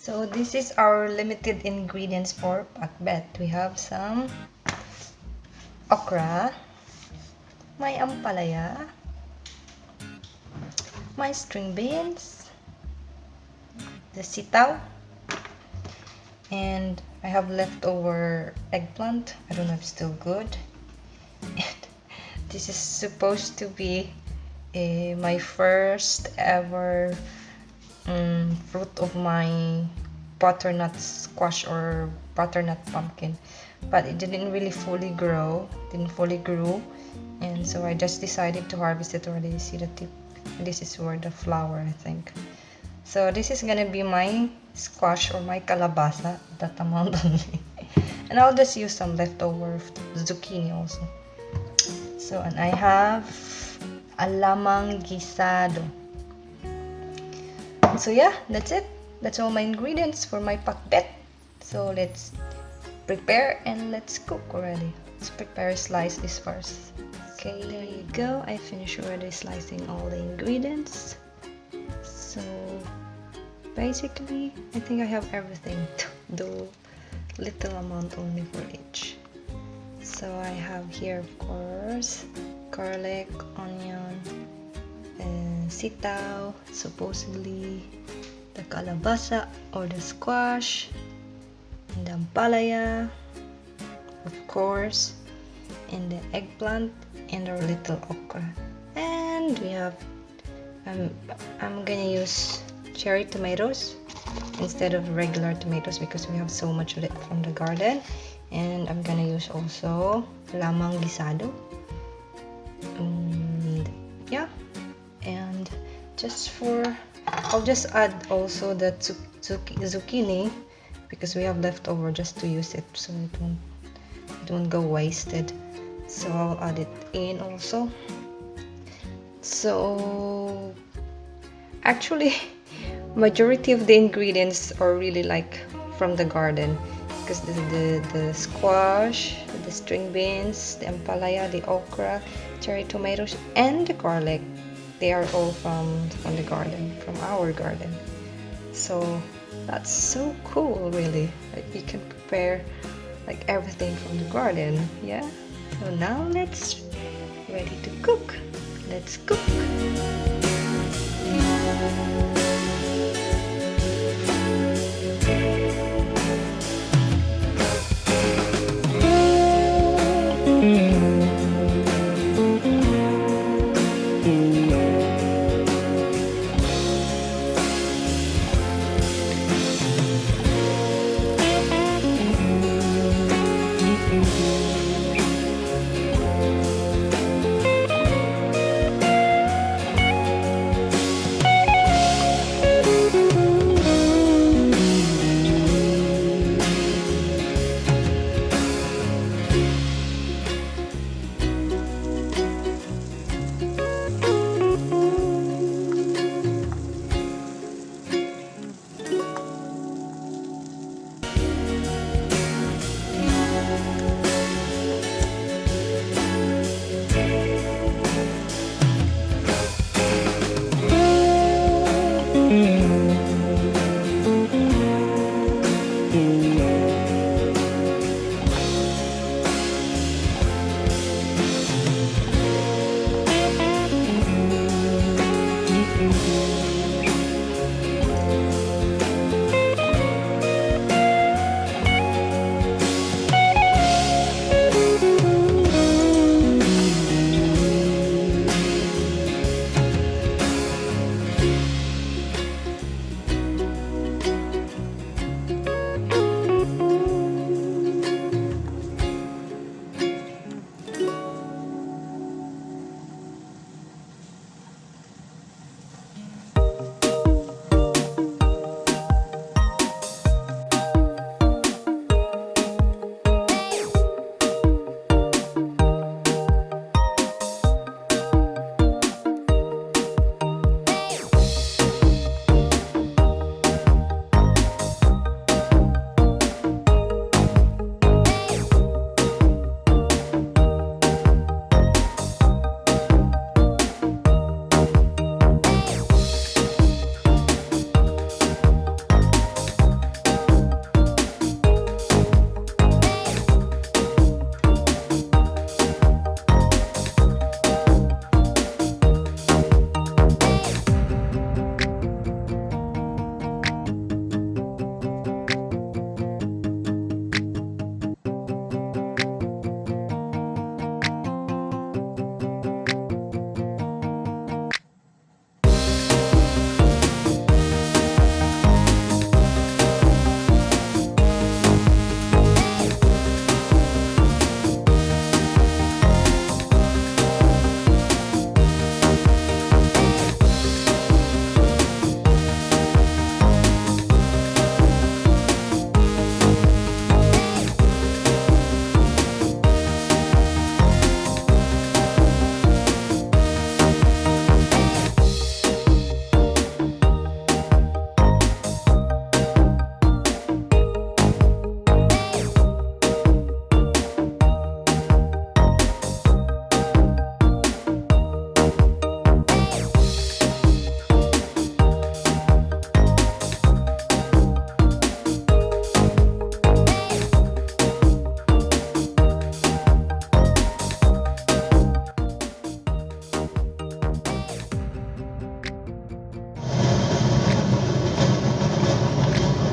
So this is our limited ingredients for pakbet. We have some okra, may ampalaya, my string beans, the sitaw, and I have leftover eggplant. I don't know if it's still good. And this is supposed to be my first ever fruit of my butternut squash or butternut pumpkin, but it didn't really fully grow, and so I just decided to harvest it already. You see the tip? This is where the flower, I think. So this is gonna be my squash or my kalabasa, that amount only. And I'll just use some leftover zucchini also. So, and I have a lamang gisado. So yeah, that's it. That's all my ingredients for my pakbet. So let's prepare and let's cook already. Let's prepare, slice this first. Okay, there you go. I finished already slicing all the ingredients. So basically, I think I have everything, though little amount only for each. So I have here, of course, garlic, onion, sitaw, supposedly the kalabasa or the squash, and the ampalaya, of course, and the eggplant, and our little okra. And we have, I'm gonna use cherry tomatoes instead of regular tomatoes because we have so much of it from the garden. And I'm gonna use also lamang gisado. And yeah, and just for, I'll just add also the zucchini because we have leftover, just to use it so it won't go wasted. So I'll add it in also. So actually majority of the ingredients are really like from the garden, because the squash, the string beans, the ampalaya, the okra, cherry tomatoes, and the garlic, they are all from the garden, from our garden. So that's so cool, really. Like you can prepare like everything from the garden. Yeah. So now let's ready to cook. Let's cook.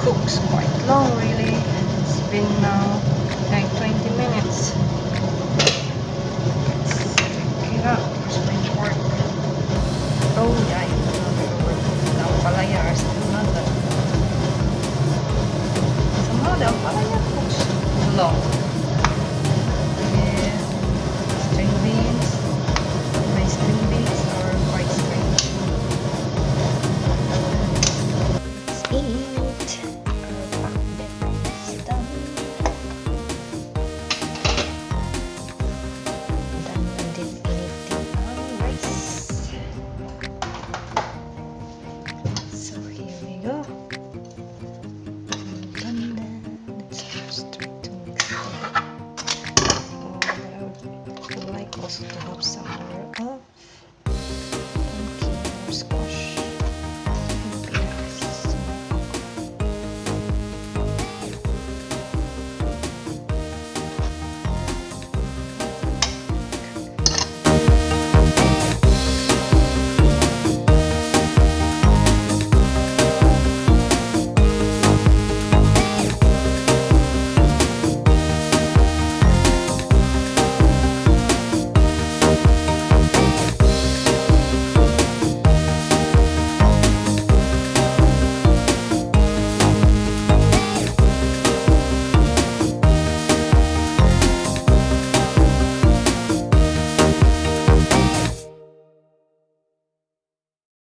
cooks quite long really. It's been now